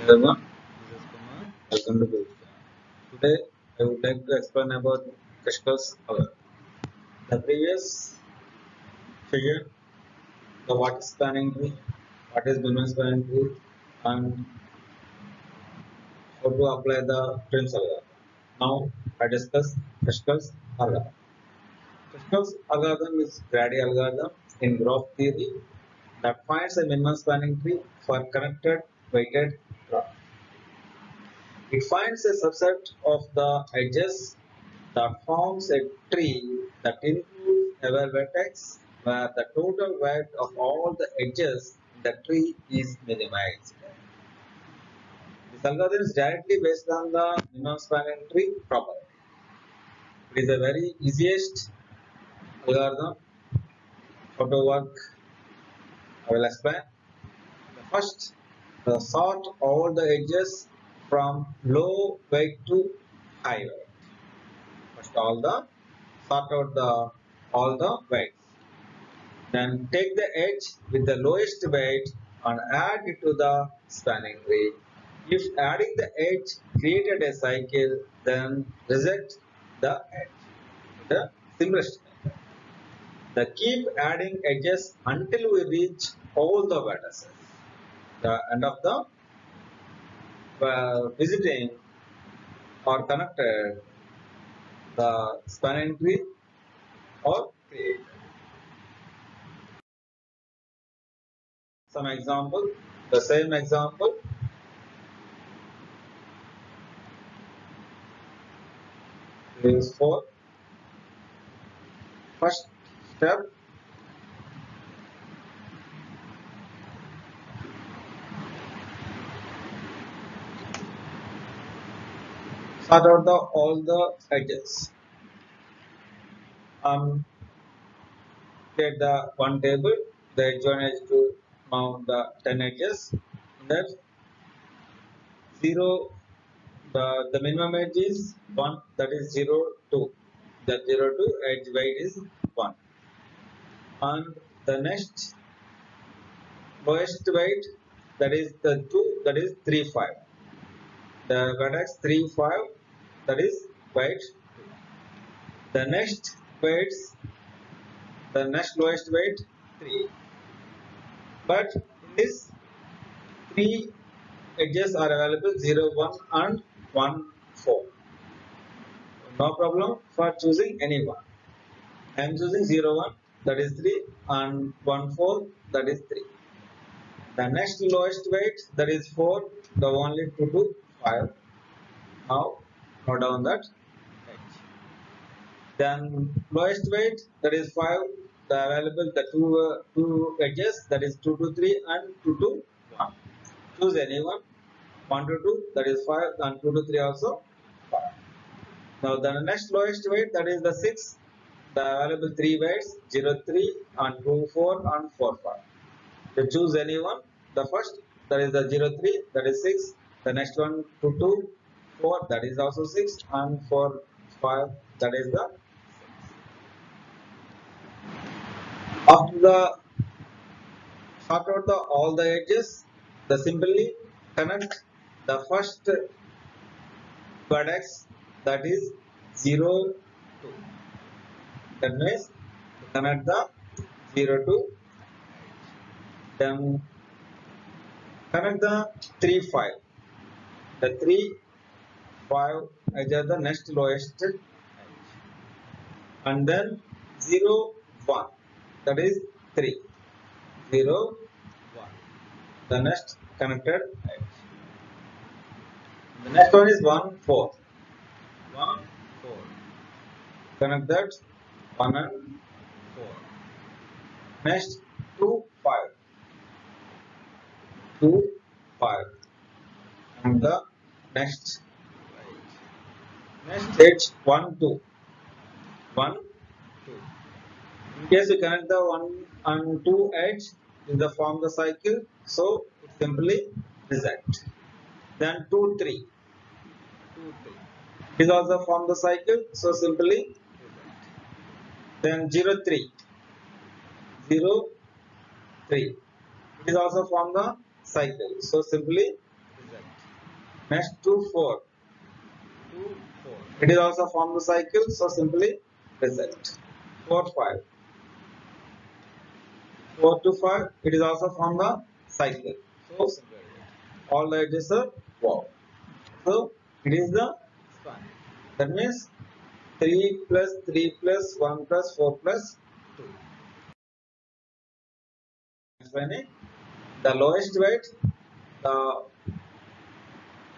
Everyone, this is Kumar. Welcome to Bhojpuri. Today, I would like to explain about Kashkal's algorithm. The previous figure, the what is spanning tree, what is minimum spanning tree, and how to apply the Prim's algorithm. Now, I discuss Kashkal's algorithm. Kashkal's algorithm is Grady algorithm in graph theory that finds a minimum spanning tree for connected weighted graph. It finds a subset of the edges that forms a tree that includes every vertex where the total weight of all the edges in the tree is minimized. This algorithm is directly based on the minimum spanning tree property. It is the very easiest algorithm. How to work, I will explain. First, sort all the edges from low weight to high weight. First, sort out all the weights. Then take the edge with the lowest weight and add it to the spanning tree. If adding the edge created a cycle, then reject the edge. The simplest method. Keep adding edges until we reach all the vertices. The end of the visiting or connected the spanning tree or created. Some example, the same example. Is for first step. Sort out all the edges. Create the one table. The edge one edge to mount the 10 edges. That 0. The minimum edge is 1. That is 0 2. That 0 2 edge weight is 1. And the next lowest weight, that is the 2. That is 3 5. The vertex 3 5. That is weight 2. The next weights. The next lowest weight 3. But in this 3 edges are available 0 1 and 1 4. No problem for choosing any one. I am choosing 0 1, that is 3, and 1 4, that is 3. The next lowest weight, that is 4, the only 2 to 5. Now note down that edge. Then lowest weight, that is 5, the available the two edges, that is 2 to 3 and 2 to 1. Choose any one. 1 to 2, that is 5, and 2 to 3 also 5. Now the next lowest weight, that is the 6. The available 3 weights 0 3 and 2 4 and 4 5. You choose any one. The first, that is the 0 3, that is 6. The next one 2 2 4, that is also 6, and 4 5, that is the 6. After the sort out all the edges, the simply connect the first vertex, that is 0 2. That means connect the 0 to, then connect the 3 5. The 3 5 edge are the next lowest edge, and then 0 1, that is 3. 0 1, the next connected edge. The next one is 1 4. 1 4, connect that 1 and 4. Next 2 5. 2 5, and the next edge 1 2. 1 2. In case you connect the 1 and 2 edge in the form the cycle, so it simply reject. Then 2 3. 2 3. It is also form the cycle, so simply reject. Then 0 3. 0 3. It is also form the cycle, so simply reject. Next 2, 4. 2, 4. It is also form the cycle, so simply reset. 4, 5. 4 to 5, it is also from the cycle. So all the edges are wow. So it is the span. That means 3 plus 3 plus 1 plus 4 plus 2. Explaining the lowest weight,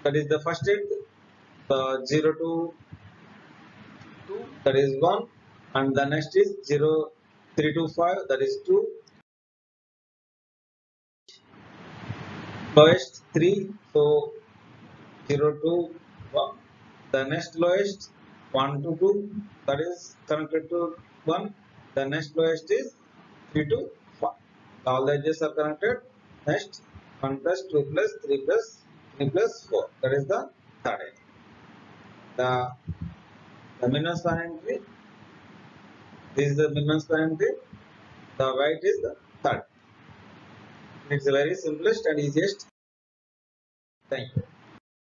that is the first edge, the 0 to 2, that is 1, and the next is 0, 3 to 5, that is 2. Lowest 3, so 0 to 1. The next lowest 1 to 2, that is connected to 1. The next lowest is 3 to 5. All the edges are connected. Next 1 plus 2 plus 3 plus 3 plus 4. That is the third edge. The minimum spanning tree. This is the minimum spanning tree. The white is the third. It's the very simplest and easiest. Thank you.